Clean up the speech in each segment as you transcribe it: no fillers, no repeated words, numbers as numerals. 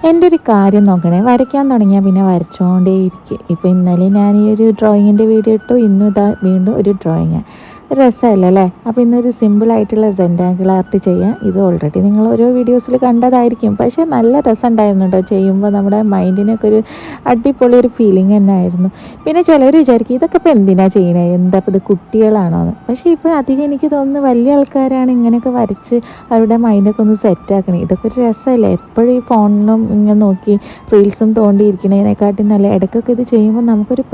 എൻ്റെ ഒരു കാര്യം നോക്കണേ, വരയ്ക്കാൻ തുടങ്ങിയാൽ പിന്നെ വരച്ചുകൊണ്ടേയിരിക്കും. ഇപ്പോൾ ഇന്നലെ ഞാൻ ഈ ഒരു ഡ്രോയിങ്ങിൻ്റെ വീഡിയോ ഇട്ടു, ഇന്നും ഇതാ വീണ്ടും ഒരു ഡ്രോയിങ്. രസമല്ല അല്ലേ? അപ്പോൾ ഇന്നൊരു സിമ്പിളായിട്ടുള്ള സെൻറ്റാങ്കിൾ ആർട്ട് ചെയ്യാം. ഇത് ഓൾറെഡി നിങ്ങൾ ഓരോ വീഡിയോസിൽ കണ്ടതായിരിക്കും, പക്ഷേ നല്ല രസം ഉണ്ടായിരുന്നു കേട്ടോ. ചെയ്യുമ്പോൾ നമ്മുടെ മൈൻഡിനൊക്കെ ഒരു അടിപൊളി ഒരു ഫീലിംഗ് തന്നെ ആയിരുന്നു. പിന്നെ ചിലർ വിചാരിക്കും ഇതൊക്കെ ഇപ്പോൾ എന്തിനാണ് ചെയ്യണേ, എന്താ ഇപ്പോൾ ഇത് കുട്ടികളാണോ എന്ന്. പക്ഷേ ഇപ്പോൾ അധികം എനിക്ക് തോന്നുന്നു വലിയ ആൾക്കാരാണ് ഇങ്ങനെയൊക്കെ വരച്ച് അവരുടെ മൈൻഡൊക്കെ ഒന്ന് സെറ്റാക്കണേ. ഇതൊക്കെ ഒരു രസമല്ലേ? എപ്പോഴും ഈ ഫോണിനും ഇങ്ങനെ നോക്കി റീൽസും തോണ്ടിയിരിക്കണതിനെക്കാട്ടി നല്ല ഇടയ്ക്കൊക്കെ ഇത് ചെയ്യുമ്പോൾ നമുക്കൊരു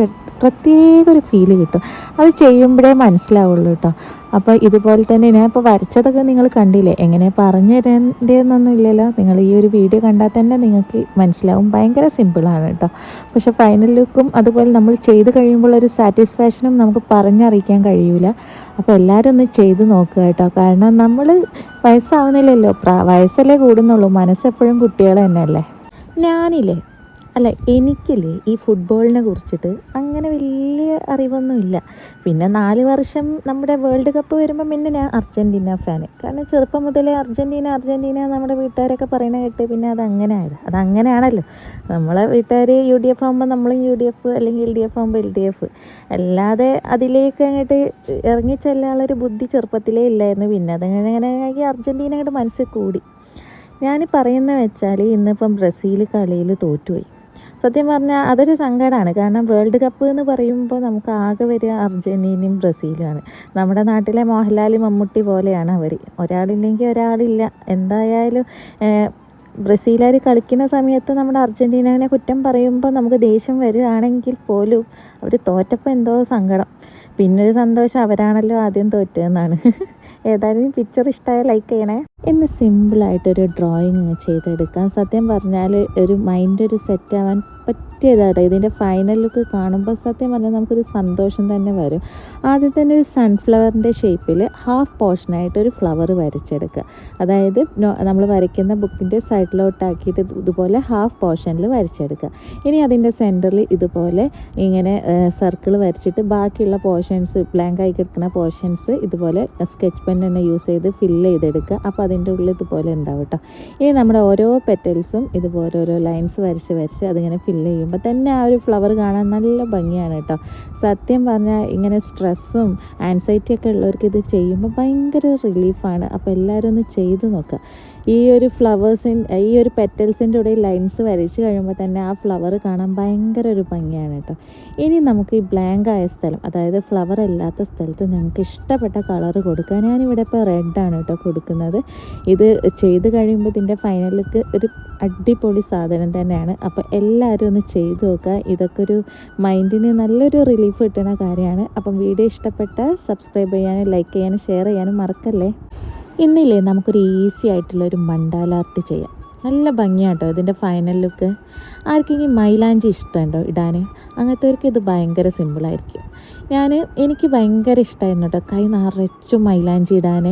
പ്രത്യേക ഒരു ഫീല് കിട്ടും. അത് ചെയ്യുമ്പോഴേ മനസ്സിലാവുള്ളൂ കേട്ടോ. അപ്പോൾ ഇതുപോലെ തന്നെ ഞാൻ ഇപ്പോൾ വരച്ചതൊക്കെ നിങ്ങൾ കണ്ടില്ലേ, എങ്ങനെ പറഞ്ഞു തരേണ്ടതെന്നൊന്നും ഇല്ലല്ലോ. നിങ്ങൾ ഈ ഒരു വീഡിയോ കണ്ടാൽ തന്നെ നിങ്ങൾക്ക് മനസ്സിലാവും. ഭയങ്കര സിമ്പിളാണ് കേട്ടോ. പക്ഷേ ഫൈനൽ ലുക്കും അതുപോലെ നമ്മൾ ചെയ്ത് കഴിയുമ്പോൾ ഒരു സാറ്റിസ്ഫാക്ഷനും നമുക്ക് പറഞ്ഞറിയിക്കാൻ കഴിയൂല. അപ്പോൾ എല്ലാവരും ഒന്ന് ചെയ്ത് നോക്കുക കേട്ടോ. കാരണം നമ്മൾ വയസ്സാവുന്നില്ലല്ലോ, വയസ്സല്ലേ കൂടുന്നുള്ളൂ, മനസ്സെപ്പോഴും കുട്ടികൾ തന്നെയല്ലേ. എനിക്കില്ലേ ഈ ഫുട്ബോളിനെ കുറിച്ചിട്ട് അങ്ങനെ വലിയ അറിവൊന്നുമില്ല. പിന്നെ 4 വർഷം നമ്മുടെ വേൾഡ് കപ്പ് വരുമ്പോൾ പിന്നെ ഞാൻ അർജൻറ്റീന ഫാന്. കാരണം ചെറുപ്പം മുതലേ അർജൻറ്റീന നമ്മുടെ വീട്ടുകാരൊക്കെ പറയണ കേട്ട് പിന്നെ അതങ്ങനെ ആയത്. അതങ്ങനെയാണല്ലോ, നമ്മളെ വീട്ടുകാർ UDF ആകുമ്പോൾ നമ്മളും UDF, അല്ലെങ്കിൽ LDF ആകുമ്പോൾ LDF. അല്ലാതെ അതിലേക്ക് അങ്ങോട്ട് ഇറങ്ങിച്ചെല്ലാനുള്ളൊരു ബുദ്ധി ചെറുപ്പത്തിലേ ഇല്ലായിരുന്നു. പിന്നെ അതങ്ങനെ അർജൻറ്റീന അങ്ങോട്ട് മനസ്സിൽ കൂടി. ഞാൻ പറയുന്നത് വെച്ചാൽ ഇന്നിപ്പം ബ്രസീൽ കളിയിൽ തോറ്റുപോയി. സത്യം പറഞ്ഞാൽ അതൊരു സങ്കടമാണ്. കാരണം വേൾഡ് കപ്പ് എന്ന് പറയുമ്പോൾ നമുക്ക് ആകെ വരിക അർജൻറ്റീനയും ബ്രസീലുമാണ്. നമ്മുടെ നാട്ടിലെ മോഹൻലാൽ മമ്മൂട്ടി പോലെയാണ് അവർ. ഒരാളില്ലെങ്കിൽ ഒരാളില്ല. എന്തായാലും ബ്രസീലുകാർ കളിക്കുന്ന സമയത്ത് നമ്മുടെ അർജൻറ്റീനയെ കുറ്റം പറയുമ്പോൾ നമുക്ക് ദേഷ്യം വരികയാണെങ്കിൽ പോലും അവർ തോറ്റപ്പോൾ എന്തോ സങ്കടം. പിന്നൊരു സന്തോഷം, അവരാണല്ലോ ആദ്യം തോറ്റതെന്നാണ്. ഏതായാലും പിക്ചർ ഇഷ്ടമായ ലൈക്ക് ചെയ്യണേ. ഇന്ന് സിമ്പിളായിട്ടൊരു ഡ്രോയിങ് ചെയ്തെടുക്കാം. സത്യം പറഞ്ഞാൽ ഒരു മൈൻഡ് ഒരു സെറ്റാവാൻ പറ്റിയതാട്ടോ. ഇതിൻ്റെ ഫൈനൽ ലുക്ക് കാണുമ്പോൾ സത്യം പറഞ്ഞാൽ നമുക്കൊരു സന്തോഷം തന്നെ വരും. ആദ്യം തന്നെ ഒരു സൺഫ്ലവറിൻ്റെ ഷേപ്പിൽ ഹാഫ് പോർഷനായിട്ടൊരു ഫ്ലവർ വരച്ചെടുക്കുക. അതായത് നമ്മൾ വരയ്ക്കുന്ന ബുക്കിൻ്റെ സൈഡിലോട്ടാക്കിയിട്ട് ഇതുപോലെ ഹാഫ് പോർഷനിൽ വരച്ചെടുക്കുക. ഇനി അതിൻ്റെ സെൻറ്ററിൽ ഇതുപോലെ ഇങ്ങനെ സർക്കിൾ വരച്ചിട്ട് ബാക്കിയുള്ള പോർഷൻസ്, ബ്ലാങ്ക് ആയി കിടക്കുന്ന പോർഷൻസ് ഇതുപോലെ സ്കെച്ച് പെൻ തന്നെ യൂസ് ചെയ്ത് ഫില്ല് ചെയ്തെടുക്കുക. അപ്പോൾ അതിൻ്റെ ഉള്ളിൽ ഇതുപോലെ ഉണ്ടാവും കേട്ടോ. ഇനി നമ്മുടെ ഓരോ പെറ്റൽസും ഇതുപോലെ ഓരോ ലൈൻസ് വരച്ച് അതിങ്ങനെ ഫില്ല് ചെയ്യുമ്പോൾ തന്നെ ആ ഒരു ഫ്ലവർ കാണാൻ നല്ല ഭംഗിയാണ് കേട്ടോ. സത്യം പറഞ്ഞാൽ ഇങ്ങനെ സ്ട്രെസ്സും ആൻസൈറ്റിയൊക്കെ ഉള്ളവർക്ക് ഇത് ചെയ്യുമ്പോൾ ഭയങ്കര റിലീഫാണ്. അപ്പോൾ എല്ലാവരും ഒന്ന് ചെയ്ത് നോക്കുക. ഈ ഒരു ഈ ഒരു പെറ്റൽസിൻ്റെ കൂടെ ലൈൻസ് വരച്ച് കഴിയുമ്പോൾ തന്നെ ആ ഫ്ലവർ കാണാൻ ഭയങ്കര ഒരു ഭംഗിയാണ് കേട്ടോ. ഇനി നമുക്ക് ഈ ബ്ലാങ്ക് ആയ സ്ഥലം, അതായത് ഫ്ലവർ അല്ലാത്ത സ്ഥലത്ത് നിങ്ങൾക്ക് ഇഷ്ടപ്പെട്ട കളർ കൊടുക്കുക. ഞാനിവിടെ ഇപ്പോൾ റെഡാണ് കേട്ടോ കൊടുക്കുന്നത്. ഇത് ചെയ്ത് കഴിയുമ്പോൾ ഇതിൻ്റെ ഫൈനൽ ലുക്ക് ഒരു അടിപൊളി സാധനം തന്നെയാണ്. അപ്പോൾ എല്ലാവരും ഒന്ന് ചെയ്ത് നോക്കുക. ഇതൊക്കെ ഒരു മൈൻഡിന് നല്ലൊരു റിലീഫ് കിട്ടുന്ന കാര്യമാണ്. അപ്പം വീഡിയോ ഇഷ്ടപ്പെട്ടാൽ സബ്സ്ക്രൈബ് ചെയ്യാനും ലൈക്ക് ചെയ്യാനും ഷെയർ ചെയ്യാനും മറക്കല്ലേ. ഇന്നില്ലേ നമുക്കൊരു ഈസി ആയിട്ടുള്ളൊരു മണ്ടാല ആർട്ട് ചെയ്യാം. നല്ല ഭംഗിയാട്ടോ ഇതിൻ്റെ ഫൈനൽ ലുക്ക്. ആർക്കെങ്കിലും മൈലാഞ്ചി ഇഷ്ടമുണ്ടോ ഇടാൻ? അങ്ങനത്തെവർക്ക് ഇത് ഭയങ്കര സിമ്പിളായിരിക്കും. എനിക്ക് ഭയങ്കര ഇഷ്ടമായിരുന്നു കേട്ടോ കൈ നിറച്ചും മൈലാഞ്ചി ഇടാൻ.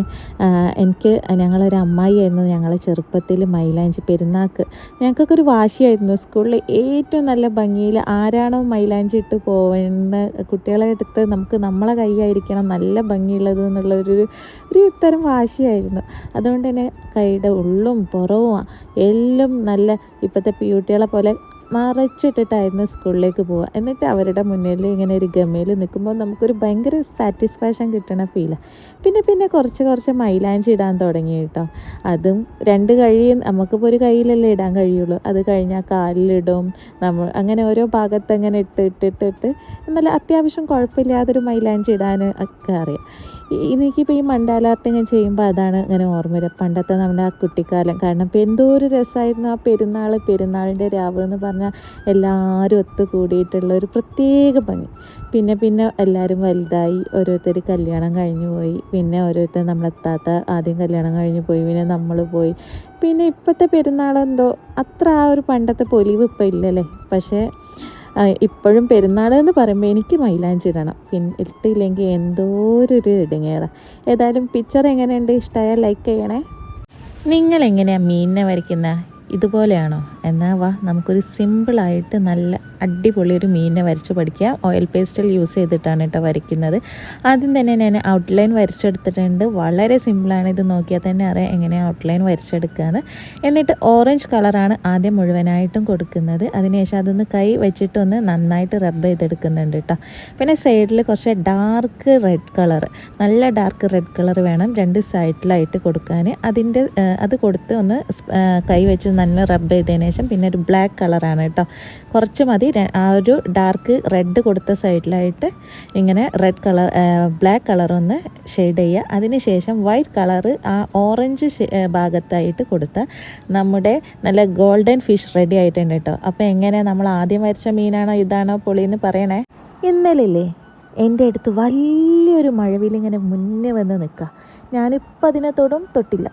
ഞങ്ങളൊരു അമ്മായിയായിരുന്നു ഞങ്ങളെ ചെറുപ്പത്തിൽ മൈലാഞ്ചി പെരുന്നാൾക്ക്. ഞങ്ങൾക്കൊക്കെ ഒരു വാശിയായിരുന്നു സ്കൂളിൽ ഏറ്റവും നല്ല ഭംഗിയിൽ ആരാണോ മൈലാഞ്ചി ഇട്ട് പോകുന്ന കുട്ടികളെ എടുത്ത് നമ്മളെ കൈയായിരിക്കണം നല്ല ഭംഗിയുള്ളത് എന്നുള്ളൊരു ഇത്തരം വാശിയായിരുന്നു. അതുകൊണ്ട് തന്നെ കൈയുടെ ഉള്ളും പുറവും എല്ലാം നല്ല ഇപ്പോഴത്തെ കുട്ടികളെ പോലെ നിറച്ചിട്ടിട്ടായിരുന്നു സ്കൂളിലേക്ക് പോവുക. എന്നിട്ട് അവരുടെ മുന്നിൽ ഇങ്ങനെ ഒരു ഗമയിൽ നിൽക്കുമ്പോൾ നമുക്കൊരു ഭയങ്കര സാറ്റിസ്ഫാക്ഷൻ കിട്ടണ ഫീലാണ്. പിന്നെ കുറച്ച് മൈലാഞ്ചി ഇടാൻ തുടങ്ങി കേട്ടോ. അതും 2 കഴിയും, നമുക്കിപ്പോൾ ഒരു കയ്യിലല്ലേ ഇടാൻ കഴിയുള്ളൂ. അത് കഴിഞ്ഞാൽ കാലിലിടും നമ്മൾ, അങ്ങനെ ഓരോ ഭാഗത്ത് അങ്ങനെ ഇട്ടിട്ട് എന്നാലും അത്യാവശ്യം കുഴപ്പമില്ലാതൊരു മൈലാഞ്ചി ഇടാൻ ഒക്കെ അറിയാം. എനിക്കിപ്പോൾ ഈ മണ്ടാല ആർട്ട് ഇങ്ങനെ ചെയ്യുമ്പോൾ അതാണ് ഇങ്ങനെ ഓർമ്മ വരിക, പണ്ടത്തെ നമ്മുടെ ആ കുട്ടിക്കാലം. കാരണം ഇപ്പോൾ എന്തോ ഒരു രസമായിരുന്നു ആ പെരുന്നാളിൻ്റെ രാവ് എന്ന് പറഞ്ഞാൽ എല്ലാവരും ഒത്തുകൂടിയിട്ടുള്ള ഒരു പ്രത്യേക ഭംഗി. പിന്നെ എല്ലാവരും വലുതായി, ഓരോരുത്തർ കല്യാണം കഴിഞ്ഞു പോയി, പിന്നെ ഓരോരുത്തർ നമ്മളെത്താത്ത ആദ്യം കല്യാണം കഴിഞ്ഞു പോയി, പിന്നെ നമ്മൾ പോയി. പിന്നെ ഇപ്പോഴത്തെ പെരുന്നാളെന്തോ അത്ര ആ ഒരു പണ്ടത്തെ പൊലിവ് ഇപ്പോൾ ഇല്ലല്ലേ. പക്ഷേ ഇപ്പോഴും പെരുന്നാൾ എന്ന് പറയുമ്പോൾ എനിക്ക് മൈലാഞ്ചി ഇടണം, പിന്നെ ഇട്ടില്ലെങ്കിൽ എന്തോ ഒരു ഇടുങ്ങേറാണ്. ഏതായാലും പിക്ചർ എങ്ങനെയുണ്ട്, ഇഷ്ടമായാൽ ലൈക്ക് ചെയ്യണേ. നിങ്ങളെങ്ങനെയാണ് മീനിനെ വരയ്ക്കുന്നത്? ഇതുപോലെയാണോ? എന്നാൽ വാ നമുക്കൊരു സിമ്പിളായിട്ട് നല്ല അടിപൊളി ഒരു മീനിനെ വരച്ച് പഠിക്കുക. ഓയിൽ പേസ്റ്റിൽ യൂസ് ചെയ്തിട്ടാണ് കേട്ടോ വരയ്ക്കുന്നത്. ആദ്യം തന്നെ ഞാൻ ഔട്ട്ലൈൻ വരച്ചെടുത്തിട്ടുണ്ട്. വളരെ സിമ്പിളാണ്, ഇത് നോക്കിയാൽ തന്നെ അറിയാം എങ്ങനെയാണ് ഔട്ട്ലൈൻ വരച്ചെടുക്കുകയെന്ന്. എന്നിട്ട് ഓറഞ്ച് കളറാണ് ആദ്യം മുഴുവനായിട്ടും കൊടുക്കുന്നത്. അതിനുശേഷം അതൊന്ന് കൈ വെച്ചിട്ടൊന്ന് നന്നായിട്ട് റബ്ബ് ചെയ്തെടുക്കുന്നുണ്ട് കേട്ടോ. പിന്നെ സൈഡിൽ കുറച്ച് ഡാർക്ക് റെഡ് കളർ, നല്ല ഡാർക്ക് റെഡ് കളർ വേണം 2 സൈഡിലായിട്ട് കൊടുക്കാൻ. അത് കൊടുത്ത് ഒന്ന് കൈ വെച്ച് നല്ല റബ്ബ് ചെയ്തതിന് ശേഷം പിന്നെ ഒരു ബ്ലാക്ക് കളറാണ് കേട്ടോ, കുറച്ച് മതി. ആ ഒരു ഡാർക്ക് റെഡ് കൊടുത്ത സൈഡിലായിട്ട് ഇങ്ങനെ ബ്ലാക്ക് കളർ ഒന്ന് ഷെയ്ഡ് ചെയ്യുക. അതിനുശേഷം വൈറ്റ് കളറ് ആ ഓറഞ്ച് ഭാഗത്തായിട്ട് കൊടുത്താൽ നമ്മുടെ നല്ല ഗോൾഡൻ ഫിഷ് റെഡി ആയിട്ടുണ്ട് കേട്ടോ. അപ്പോൾ എങ്ങനെ, നമ്മൾ ആദ്യം വരച്ച മീനാണോ ഇതാണോ പൊളിയെന്ന് പറയണേ. ഇന്നലെ എൻ്റെ അടുത്ത് വലിയൊരു മഴവിലിങ്ങനെ മുന്നേ വന്ന് നിൽക്കുക. ഞാനിപ്പോൾ അതിനെ തൊട്ടില്ല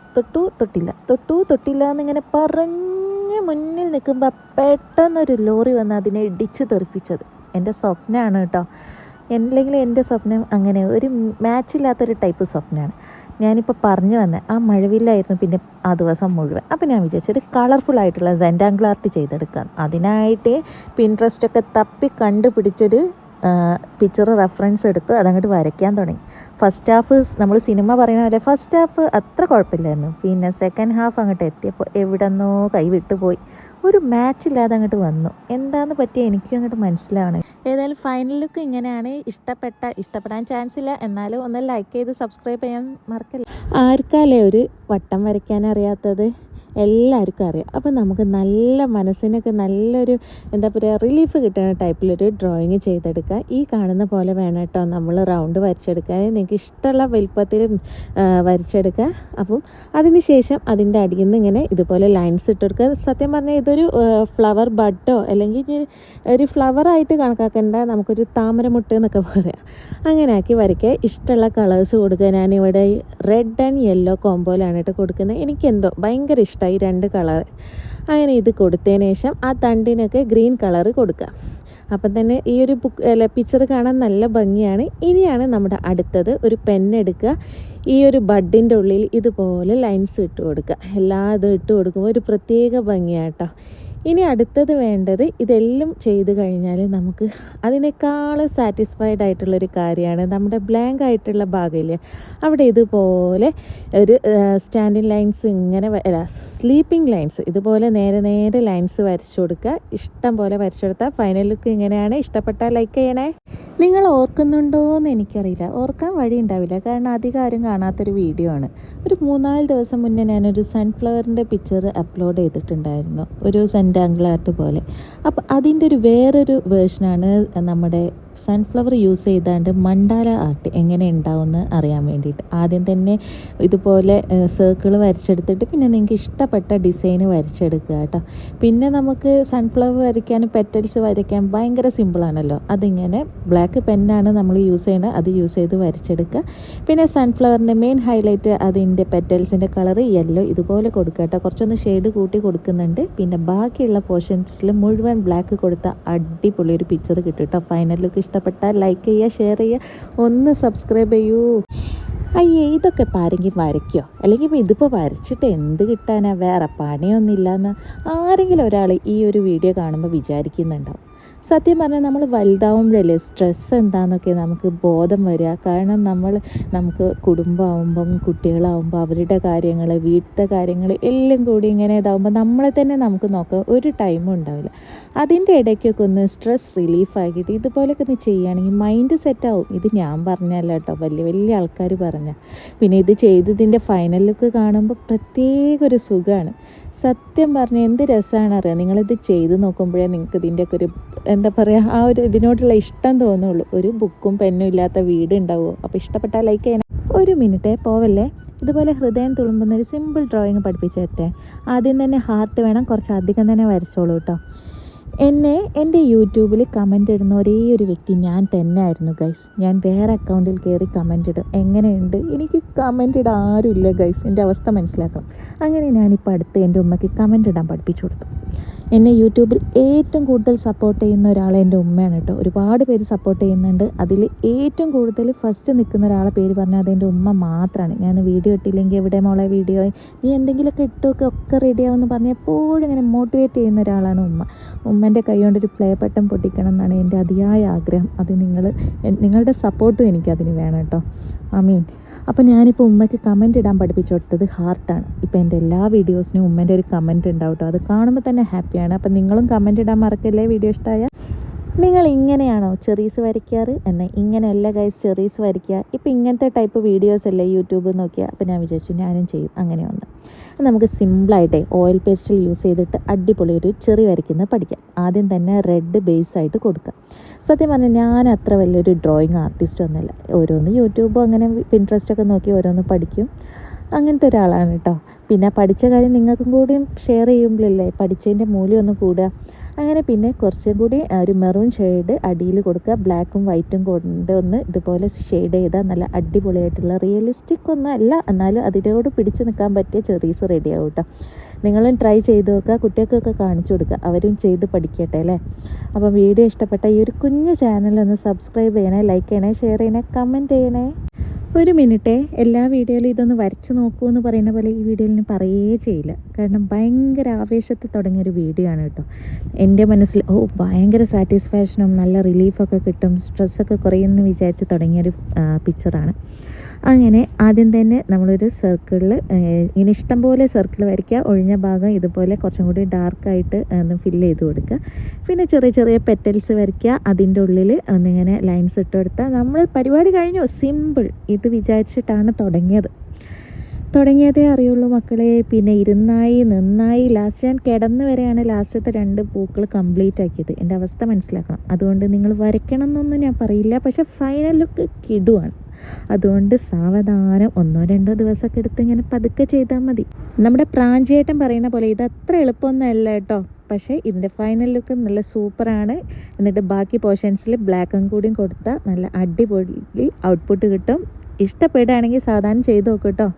എന്നിങ്ങനെ പറഞ്ഞ് മുന്നിൽ നിൽക്കുമ്പോൾ പെട്ടെന്നൊരു ലോറി വന്ന് അതിനെ ഇടിച്ച് തെറിപ്പിച്ചത്. എൻ്റെ സ്വപ്നമാണ് കേട്ടോ. അല്ലെങ്കിൽ എൻ്റെ സ്വപ്നം അങ്ങനെ ഒരു മാച്ചില്ലാത്തൊരു ടൈപ്പ് സ്വപ്നമാണ്. ഞാനിപ്പോൾ പറഞ്ഞു വന്നത് ആ മഴവില്ലായിരുന്നു പിന്നെ ആ ദിവസം മുഴുവൻ. അപ്പോൾ ഞാൻ വിചാരിച്ചു ഒരു കളർഫുൾ ആയിട്ടുള്ള സെൻറ്റാങ്കിൾ ആർട്ട് ചെയ്തെടുക്കാം. അതിനായിട്ട് പിൻട്രസ്റ്റൊക്കെ തപ്പി കണ്ടുപിടിച്ചൊരു പിക്ചർ റെഫറൻസ് എടുത്ത് അതങ്ങോട്ട് വരയ്ക്കാൻ തുടങ്ങി. ഫസ്റ്റ് ഹാഫ് നമ്മൾ സിനിമ പറയുന്ന പോലെ ഫസ്റ്റ് ഹാഫ് അത്ര കുഴപ്പമില്ലായിരുന്നു. പിന്നെ സെക്കൻഡ് ഹാഫ് അങ്ങോട്ട് എത്തിയപ്പോൾ എവിടെന്നോ കൈ വിട്ടുപോയി, ഒരു മാച്ചില്ലാതെ അങ്ങോട്ട് വന്നു. എന്താണെന്ന് പറ്റിയ എനിക്കും അങ്ങോട്ട് മനസ്സിലാവണേ. ഏതായാലും ഫൈനൽ ലുക്ക് ഇങ്ങനെയാണ്. ഇഷ്ടപ്പെടാൻ ചാൻസ് ഇല്ല, എന്നാലും ഒന്ന് ലൈക്ക് ചെയ്ത് സബ്സ്ക്രൈബ് ചെയ്യാൻ മറക്കല്ല. ആർക്കാലേ ഒരു വട്ടം വരയ്ക്കാൻ അറിയാത്തത്? എല്ലാവർക്കും അറിയാം. അപ്പം നമുക്ക് നല്ല മനസ്സിനൊക്കെ നല്ലൊരു എന്താ പറയുക റിലീഫ് കിട്ടുന്ന ടൈപ്പിലൊരു ഡ്രോയിങ് ചെയ്തെടുക്കുക. ഈ കാണുന്ന പോലെ വേണം കേട്ടോ നമ്മൾ റൗണ്ട് വരച്ചെടുക്കാൻ. നിങ്ങൾക്ക് ഇഷ്ടമുള്ള വലുപ്പത്തിൽ വരച്ചെടുക്കുക. അപ്പം അതിന് ശേഷം അതിൻ്റെ അടിയിൽ നിന്ന് ഇങ്ങനെ ഇതുപോലെ ലൈൻസ് ഇട്ട് കൊടുക്കുക. സത്യം പറഞ്ഞാൽ ഇതൊരു ഫ്ലവർ ബഡോ അല്ലെങ്കിൽ ഒരു ഫ്ലവറായിട്ട് കണക്കാക്കേണ്ട, നമുക്കൊരു താമരമുട്ട് എന്നൊക്കെ പറയാം. അങ്ങനെ ആക്കി വരയ്ക്കുക. ഇഷ്ടമുള്ള കളേഴ്സ് കൊടുക്കുക. ഞാനിവിടെ റെഡ് ആൻഡ് യെല്ലോ കോമ്പോയിലാണ് കേട്ടോ കൊടുക്കുന്നത്. എനിക്കെന്തോ ഭയങ്കര ഇഷ്ടമായി 2 കളർ. അങ്ങനെ ഇത് കൊടുത്തതിന് ശേഷം ആ തണ്ടിനൊക്കെ ഗ്രീൻ കളർ കൊടുക്കുക. അപ്പം തന്നെ ഈ ഒരു പിക്ചർ കാണാൻ നല്ല ഭംഗിയാണ്. ഇനിയാണ് നമ്മുടെ അടുത്തത്. ഒരു പെന്നെടുക്കുക, ഈ ഒരു ബഡിൻ്റെ ഉള്ളിൽ ഇതുപോലെ ലൈൻസ് ഇട്ട് കൊടുക്കുക. ഇതും ഇട്ട് കൊടുക്കുമ്പോൾ ഒരു പ്രത്യേക ഭംഗിയാട്ടോ. ഇനി അടുത്തത് വേണ്ടത്, ഇതെല്ലാം ചെയ്ത് കഴിഞ്ഞാൽ നമുക്ക് അതിനേക്കാൾ സാറ്റിസ്ഫൈഡ് ആയിട്ടുള്ളൊരു കാര്യമാണ് നമ്മുടെ ബ്ലാങ്ക് ആയിട്ടുള്ള ഭാഗമില്ലേ, അവിടെ ഇതുപോലെ ഒരു സ്റ്റാൻഡിങ് ലൈൻസ് ഇങ്ങനെ സ്ലീപ്പിംഗ് ലൈൻസ് ഇതുപോലെ നേരെ ലൈൻസ് വരച്ചു കൊടുക്കുക. ഇഷ്ടം പോലെ വരച്ചു കൊടുത്താൽ ഫൈനൽ ലുക്ക് ഇങ്ങനെയാണ്. ഇഷ്ടപ്പെട്ടാൽ ലൈക്ക് ചെയ്യണേ. നിങ്ങൾ ഓർക്കുന്നുണ്ടോ എന്ന് എനിക്കറിയില്ല, ഓർക്കാൻ വഴി ഉണ്ടാവില്ല, കാരണം അധികം ആരും കാണാത്തൊരു വീഡിയോ ആണ്. ഒരു 3-4 ദിവസം മുന്നേ ഞാനൊരു സൺഫ്ലവറിൻ്റെ പിക്ചർ അപ്ലോഡ് ചെയ്തിട്ടുണ്ടായിരുന്നു, ഒരു സെൻറ്റാങ്കിൾ ആർട്ട് പോലെ. അപ്പോൾ അതിൻ്റെ ഒരു വേറൊരു വേർഷനാണ് നമ്മുടെ സൺഫ്ലവർ യൂസ് ചെയ്താണ്ട് മണ്ടാല ആർട്ട് എങ്ങനെ ഉണ്ടാവുമെന്ന് അറിയാൻ വേണ്ടിയിട്ട്. ആദ്യം തന്നെ ഇതുപോലെ സർക്കിൾ വരച്ചെടുത്തിട്ട് പിന്നെ നിങ്ങൾക്ക് ഇഷ്ടപ്പെട്ട ഡിസൈന് വരച്ചെടുക്കുക കേട്ടോ. പിന്നെ നമുക്ക് സൺഫ്ലവർ വരയ്ക്കാൻ പെറ്റൽസ് വരയ്ക്കാൻ ഭയങ്കര സിമ്പിളാണല്ലോ. അതിങ്ങനെ ബ്ലാക്ക് പെന്നാണ് നമ്മൾ യൂസ് ചെയ്യണത്, അത് യൂസ് ചെയ്ത് വരച്ചെടുക്കുക. പിന്നെ സൺഫ്ലവറിൻ്റെ മെയിൻ ഹൈലൈറ്റ് അതിൻ്റെ പെറ്റൽസിൻ്റെ കളർ യെല്ലോ ഇതുപോലെ കൊടുക്കുക കേട്ടോ. കുറച്ചൊന്ന് ഷെയ്ഡ് കൂട്ടി കൊടുക്കുന്നുണ്ട്. പിന്നെ ബാക്കിയുള്ള പോർഷൻസിൽ മുഴുവൻ ബ്ലാക്ക് കൊടുത്ത അടിപൊളി ഒരു പിക്ചർ കിട്ടും കേട്ടോ. ഫൈനൽ ലുക്ക് ഇഷ്ടപ്പെട്ടാൽ ലൈക്ക് ചെയ്യുക, ഷെയർ ചെയ്യുക, ഒന്ന് സബ്സ്ക്രൈബ് ചെയ്യൂ. അയ്യേ, ഇതൊക്കെ ഇപ്പോൾ ആരെങ്കിലും വരയ്ക്കോ? അല്ലെങ്കിൽ ഇപ്പോൾ ഇതിപ്പോൾ വരച്ചിട്ട് എന്ത് കിട്ടാനാ, വേറെ പണിയൊന്നുമില്ലയെന്ന് ആരെങ്കിലും ഒരാൾ ഈ ഒരു വീഡിയോ കാണുമ്പോൾ വിചാരിക്കുന്നുണ്ടാവും. സത്യം പറഞ്ഞാൽ നമ്മൾ വലുതാവുമ്പോഴല്ലേ സ്ട്രെസ്സ് എന്താണെന്നൊക്കെ നമുക്ക് ബോധം വരിക. കാരണം നമുക്ക് കുടുംബമാകുമ്പം കുട്ടികളാവുമ്പോൾ അവരുടെ കാര്യങ്ങൾ, വീട്ടിലത്തെ കാര്യങ്ങൾ എല്ലാം കൂടി ഇങ്ങനെ ഇതാവുമ്പോൾ നമ്മളെ തന്നെ നമുക്ക് നോക്കാം ഒരു ടൈമും ഉണ്ടാവില്ല. അതിൻ്റെ ഇടയ്ക്കൊക്കെ ഒന്ന് സ്ട്രെസ് റിലീഫാക്കിയിട്ട് ഇതുപോലെയൊക്കെ ഒന്ന് ചെയ്യുകയാണെങ്കിൽ മൈൻഡ് സെറ്റാവും. ഇത് ഞാൻ പറഞ്ഞല്ല കേട്ടോ, വലിയ ആൾക്കാർ പറഞ്ഞ. പിന്നെ ഇത് ചെയ്തതിൻ്റെ ഫൈനൽ ലുക്ക് കാണുമ്പോൾ പ്രത്യേക ഒരു സുഖമാണ്. സത്യം പറഞ്ഞാൽ എന്ത് രസമാണ് അറിയാം. നിങ്ങളിത് ചെയ്ത് നോക്കുമ്പോഴേ നിങ്ങൾക്ക് ഇതിൻ്റെയൊക്കെ ഒരു എന്താ പറയുക, ആ ഒരു ഇതിനോടുള്ള ഇഷ്ടം തോന്നുള്ളൂ. ഒരു ബുക്കും പെന്നും ഇല്ലാത്ത വീട് ഉണ്ടാവുമോ? അപ്പോൾ ഇഷ്ടപ്പെട്ടാൽ ലൈക്ക് ചെയ്യണം. ഒരു മിനിറ്റേ പോവല്ലേ. ഇതുപോലെ ഹൃദയം തുളുമ്പുന്ന ഒരു സിമ്പിൾ ഡ്രോയിങ് പഠിപ്പിച്ചു തരട്ടെ. ആദ്യം തന്നെ ഹാർട്ട് വേണം, കുറച്ച് അധികം തന്നെ വരച്ചോളൂ കേട്ടോ. എൻ്റെ യൂട്യൂബിൽ കമൻ്റ് ഇടുന്ന ഒരേ ഒരു വ്യക്തി ഞാൻ തന്നെ ആയിരുന്നു ഗൈസ്. ഞാൻ വേറെ അക്കൗണ്ടിൽ കയറി കമൻ്റ് ഇടും. എങ്ങനെയുണ്ട്? എനിക്ക് കമൻ്റ് ഇടാൻ ആരുമില്ല ഗൈസ്, എൻ്റെ അവസ്ഥ മനസ്സിലാക്കണം. അങ്ങനെ ഞാനിപ്പോൾ അടുത്ത് എൻ്റെ ഉമ്മയ്ക്ക് കമൻ്റ് ഇടാൻ പഠിപ്പിച്ചു കൊടുത്തു. എന്നെ യൂട്യൂബിൽ ഏറ്റവും കൂടുതൽ സപ്പോർട്ട് ചെയ്യുന്ന ഒരാൾ എൻ്റെ ഉമ്മയാണ് കേട്ടോ. ഒരുപാട് പേര് സപ്പോർട്ട് ചെയ്യുന്നുണ്ട്. അതിൽ ഏറ്റവും കൂടുതൽ ഫസ്റ്റ് നിൽക്കുന്ന ഒരാളെ പേര് പറഞ്ഞാൽ അതെൻ്റെ ഉമ്മ മാത്രമാണ്. ഞാൻ വീഡിയോ ഇട്ടില്ലെങ്കിൽ എവിടെ മോളെ വീഡിയോ, നീ എന്തെങ്കിലുമൊക്കെ ഇട്ടൊക്കെ ഒക്കെ റെഡിയാവുമെന്ന് പറഞ്ഞ് എപ്പോഴും ഇങ്ങനെ മോട്ടിവേറ്റ് ചെയ്യുന്ന ഒരാളാണ് ഉമ്മ. ഉമ്മൻ്റെ കൈ കൊണ്ടൊരു പ്ലേ ബട്ടൺ പൊട്ടിക്കണം എന്നാണ് എൻ്റെ അതിയായ ആഗ്രഹം. അത് നിങ്ങളുടെ സപ്പോർട്ടും എനിക്കതിന് വേണം കേട്ടോ. ആമീൻ. അപ്പോൾ ഞാനിപ്പോൾ ഉമ്മയ്ക്ക് കമൻറ്റ് ഇടാൻ പഠിപ്പിച്ചു കൊടുത്തത് ഹാർട്ടാണ്. ഇപ്പോൾ എൻ്റെ എല്ലാ വീഡിയോസിനും ഉമ്മൻ്റെ ഒരു കമൻറ്റ് ഉണ്ടാവും കേട്ടോ. അത് കാണുമ്പോൾ തന്നെ ഹാപ്പിയാണ്. അപ്പം നിങ്ങളും കമൻറ്റ് ഇടാൻ മറക്കല്ലേ. വീഡിയോ ഇഷ്ടമായ നിങ്ങൾ ഇങ്ങനെയാണോ ചെറീസ് വരയ്ക്കാറ്? എന്നാൽ ഇങ്ങനെയല്ല ഗൈസ്, ചെറീസ് വരയ്ക്കുക. ഇപ്പോൾ ഇങ്ങനത്തെ ടൈപ്പ് വീഡിയോസ് അല്ലേ യൂട്യൂബ് നോക്കിയാൽ. അപ്പോൾ ഞാൻ വിചാരിച്ചു ഞാനും ചെയ്യും അങ്ങനെ ഒന്ന്. നമുക്ക് സിമ്പിളായിട്ടേ ഓയിൽ പേസ്റ്റിൽ യൂസ് ചെയ്തിട്ട് അടിപൊളി ഒരു ചെറി വരയ്ക്കുന്നത് പഠിക്കാം. ആദ്യം തന്നെ റെഡ് ബേസായിട്ട് കൊടുക്കുക. സത്യം പറഞ്ഞാൽ ഞാൻ അത്ര വലിയൊരു ഡ്രോയിങ് ആർട്ടിസ്റ്റ് ഒന്നുമല്ല. ഓരോന്ന് യൂട്യൂബോ അങ്ങനെ പിൻട്രസ്റ്റൊക്കെ നോക്കി ഓരോന്ന് പഠിക്കും. അങ്ങനത്തെ ഒരാളാണ് കേട്ടോ. പിന്നെ പഠിച്ച കാര്യം നിങ്ങൾക്കും കൂടിയും ഷെയർ ചെയ്യുമ്പോഴല്ലേ പഠിച്ചതിൻ്റെ മൂല്യം ഒന്ന് കൂടുക. അങ്ങനെ പിന്നെ കുറച്ചും കൂടി ഒരു മെറൂൺ ഷെയ്ഡ് അടിയിൽ കൊടുക്കുക. ബ്ലാക്കും വൈറ്റും കൊണ്ട് ഒന്ന് ഇതുപോലെ ഷെയ്ഡ് ചെയ്താൽ നല്ല അടിപൊളിയായിട്ടുള്ള റിയലിസ്റ്റിക് ഒന്നും അല്ല, എന്നാലും അതിനോട് പിടിച്ച് നിൽക്കാൻ പറ്റിയ ചെറീസ് റെഡിയാവും കേട്ടോ. നിങ്ങളും ട്രൈ ചെയ്ത് നോക്കുക, കുട്ടികൾക്കൊക്കെ കാണിച്ചു കൊടുക്കുക, അവരും ചെയ്ത് പഠിക്കട്ടെ അല്ലേ. അപ്പം വീഡിയോ ഇഷ്ടപ്പെട്ട ഈ ഒരു കുഞ്ഞു ചാനലൊന്ന് സബ്സ്ക്രൈബ് ചെയ്യണേ, ലൈക്ക് ചെയ്യണേ, ഷെയർ ചെയ്യണേ, കമൻറ്റ് ചെയ്യണേ. ഒരു മിനിറ്റേ, എല്ലാ വീഡിയോയിലും ഇതൊന്ന് വരച്ച് നോക്കൂ എന്ന് പറയുന്ന പോലെ ഈ വീഡിയോയിൽ ഞാൻ പറയുകയേ ചെയ്യില്ല. കാരണം ഭയങ്കര ആവേശത്തിൽ തുടങ്ങിയൊരു വീഡിയോ ആണ് കേട്ടോ. എൻ്റെ മനസ്സിൽ ഭയങ്കര സാറ്റിസ്ഫാക്ഷനും നല്ല റിലീഫൊക്കെ കിട്ടും, സ്ട്രെസ്സൊക്കെ കുറയുമെന്ന് വിചാരിച്ച് തുടങ്ങിയൊരു പിക്ചറാണ്. അങ്ങനെ ആദ്യം തന്നെ നമ്മളൊരു സർക്കിളിൽ ഇങ്ങനെ ഇഷ്ടം പോലെ സർക്കിൾ വരയ്ക്കുക. ഒഴിഞ്ഞ ഭാഗം ഇതുപോലെ കുറച്ചും കൂടി ഡാർക്കായിട്ട് ഒന്ന് ഫില്ല് ചെയ്ത് കൊടുക്കുക. പിന്നെ ചെറിയ ചെറിയ പെറ്റൽസ് വരയ്ക്കുക. അതിൻ്റെ ഉള്ളിൽ ഒന്നിങ്ങനെ ലൈൻസ് ഇട്ട് കൊടുത്താൽ നമ്മൾ പരിപാടി കഴിഞ്ഞു. സിമ്പിൾ. ഇത് വിചാരിച്ചിട്ടാണ് തുടങ്ങിയതേ അറിയുള്ളൂ മക്കളെ. പിന്നെ ഇരുന്നായി നിന്നായി ലാസ്റ്റ് ഞാൻ കിടന്ന് വരെയാണ് ലാസ്റ്റത്തെ 2 പൂക്കൾ കംപ്ലീറ്റ് ആക്കിയത്. എൻ്റെ അവസ്ഥ മനസ്സിലാക്കണം. അതുകൊണ്ട് നിങ്ങൾ വരയ്ക്കണം എന്നൊന്നും ഞാൻ പറയില്ല, പക്ഷെ ഫൈനൽ ലുക്ക് കിടുവാണ്. അതുകൊണ്ട് സാവധാനം 1-2 ദിവസമൊക്കെ എടുത്ത് ഇങ്ങനെ പതുക്കെ ചെയ്താൽ മതി. നമ്മുടെ പ്രാഞ്ചിയേട്ടൻ പറയുന്ന പോലെ ഇത് അത്ര എളുപ്പമൊന്നുമല്ല കേട്ടോ. പക്ഷേ ഇതിൻ്റെ ഫൈനൽ ലുക്ക് നല്ല സൂപ്പറാണ്. എന്നിട്ട് ബാക്കി പോർഷൻസിൽ ബ്ലാക്കും കൂടിയും കൊടുത്താൽ നല്ല അടിപൊളി ഔട്ട്പുട്ട് കിട്ടും. ഇഷ്ടപ്പെടുകയാണെങ്കിൽ സാധാരണ ചെയ്ത് നോക്കും കേട്ടോ.